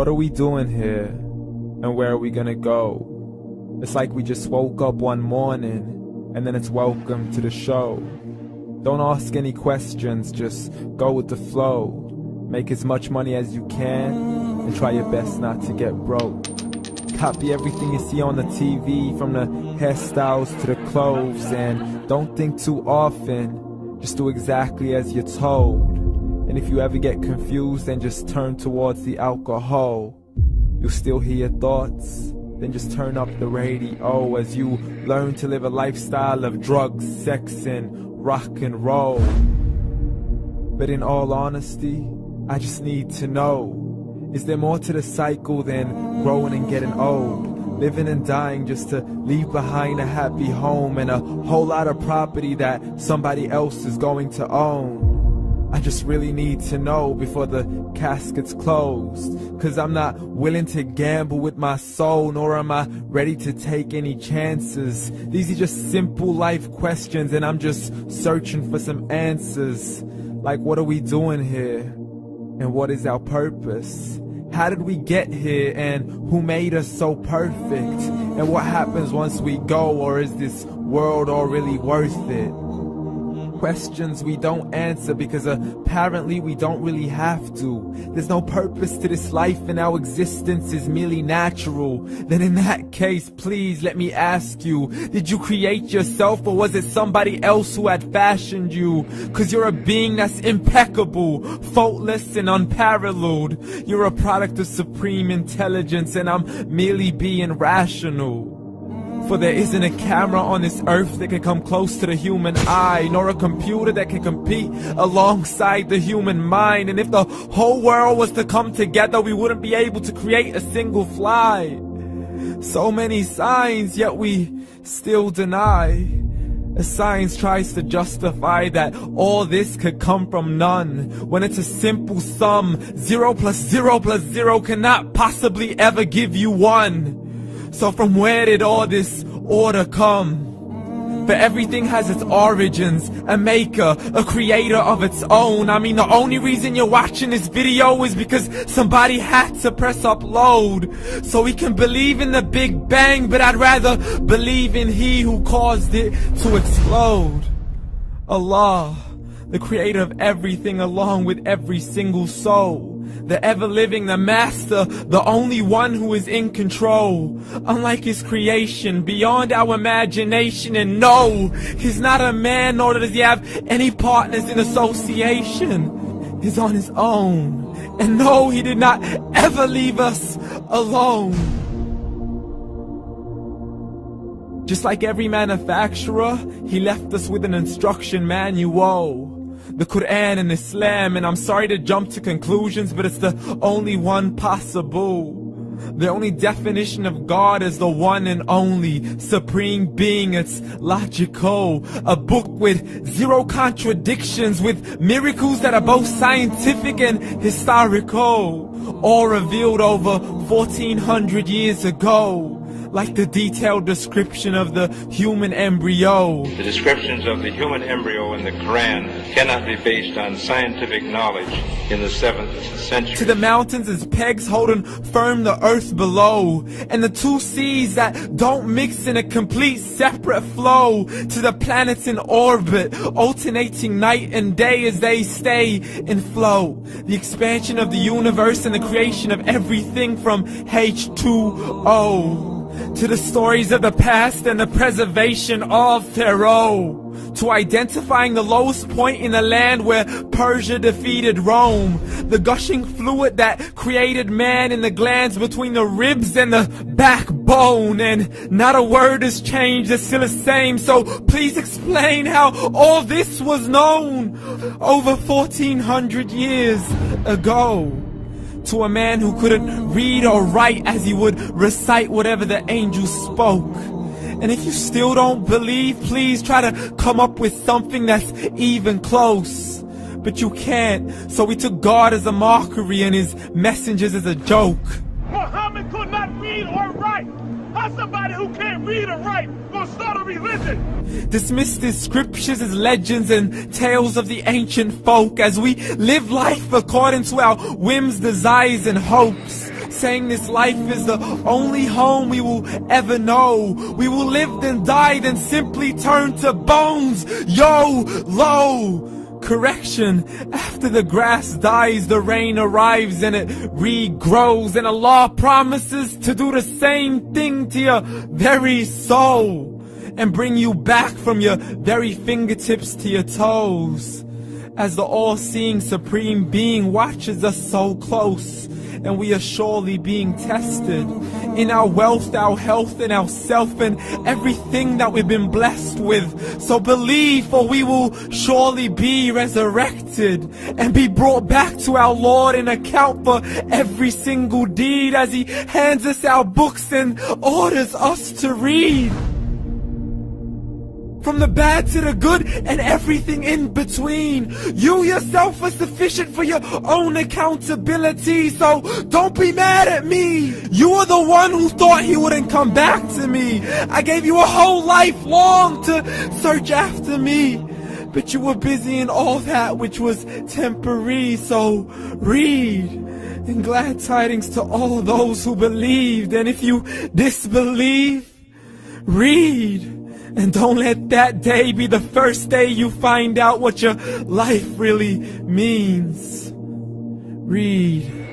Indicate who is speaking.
Speaker 1: What are we doing here? And where are we gonna go? It's like we just woke up one morning and then it's welcome to the show. Don't ask any questions, just go with the flow. Make as much money as you can and try your best not to get broke. Copy everything you see on the TV, from the hairstyles to the clothes, and don't think too often, just do exactly as you're told. And if you ever get confused, then just turn towards the alcohol. You'll still hear your thoughts, then just turn up the radio as you learn to live a lifestyle of drugs, sex, and rock and roll. But in all honesty, I just need to know, is there more to the cycle than growing and getting old? Living and dying just to leave behind a happy home and a whole lot of property that somebody else is going to own. I just really need to know before the casket's closed, 'cause I'm not willing to gamble with my soul, nor am I ready to take any chances. These are just simple life questions and I'm just searching for some answers. Like, what are we doing here? And what is our purpose? How did we get here, and who made us so perfect? And what happens once we go, or is this world all really worth it? Questions we don't answer because apparently we don't really have to. There's no purpose to this life and our existence is merely natural. Then in that case, please let me ask you, did you create yourself, or was it somebody else who had fashioned you? 'Cause you're a being that's impeccable, faultless and unparalleled. You're a product of supreme intelligence and I'm merely being rational. For there isn't a camera on this earth that can come close to the human eye, nor a computer that can compete alongside the human mind. And if the whole world was to come together, we wouldn't be able to create a single fly. So many signs, yet we still deny. As science tries to justify that all this could come from none, when it's a simple sum. 0 plus 0 plus 0 cannot possibly ever give you 1. So from where did all this order come? For everything has its origins, a maker, a creator of its own. I mean, the only reason you're watching this video is because somebody had to press upload. So we can believe in the Big Bang, but I'd rather believe in He who caused it to explode. Allah, the creator of everything along with every single soul. The ever-living, the master, the only one who is in control. Unlike his creation, beyond our imagination. And no, he's not a man, nor does he have any partners in association. He's on his own. And no, he did not ever leave us alone. Just like every manufacturer, he left us with an instruction manual. The Quran and Islam, and I'm sorry to jump to conclusions, but it's the only one possible. The only definition of God is the one and only supreme being. It's logical, a book with 0 contradictions, with miracles that are both scientific and historical, all revealed over 1400 years ago. Like the detailed description of the human embryo.
Speaker 2: The descriptions of the human embryo in the Quran cannot be based on scientific knowledge in the 7th century.
Speaker 1: To the mountains as pegs holding firm the earth below, and the 2 seas that don't mix in a complete separate flow. To the planets in orbit, alternating night and day as they stay in flow. The expansion of the universe and the creation of everything from H2O. To the stories of the past and the preservation of Pharaoh. To identifying the lowest point in the land where Persia defeated Rome. The gushing fluid that created man in the glands between the ribs and the backbone. And not a word has changed, it's still the same. So please explain how all this was known over 1400 years ago. To a man who couldn't read or write, as he would recite whatever the angels spoke. And if you still don't believe, please try to come up with something that's even close. But you can't, so we took God as a mockery and his messengers as a joke.
Speaker 3: Muhammad could not read or write. How's somebody who can't read or write gonna start a religion?
Speaker 1: Dismissed his scriptures as legends and tales of the ancient folk, as we live life according to our whims, desires, and hopes. saying this life is the only home we will ever know. We will live then die, then simply turn to bones. YOLO! Correction, after the grass dies, the rain arrives and it regrows, and Allah promises to do the same thing to your very soul and bring you back from your very fingertips to your toes, as the all-seeing supreme being watches us so close, and we are surely being tested in our wealth, our health, and our self, and everything that we've been blessed with. So believe, for we will surely be resurrected and be brought back to our Lord and account for every single deed, as He hands us our books and orders us to read. From the bad to the good and everything in between. You yourself are sufficient for your own accountability, so don't be mad at me. You are the one who thought He wouldn't come back to me. I gave you a whole life long to search after me, but you were busy in all that which was temporary. So read, and glad tidings to all those who believed. And if you disbelieve, read. And don't let that day be the first day you find out what your life really means. Read.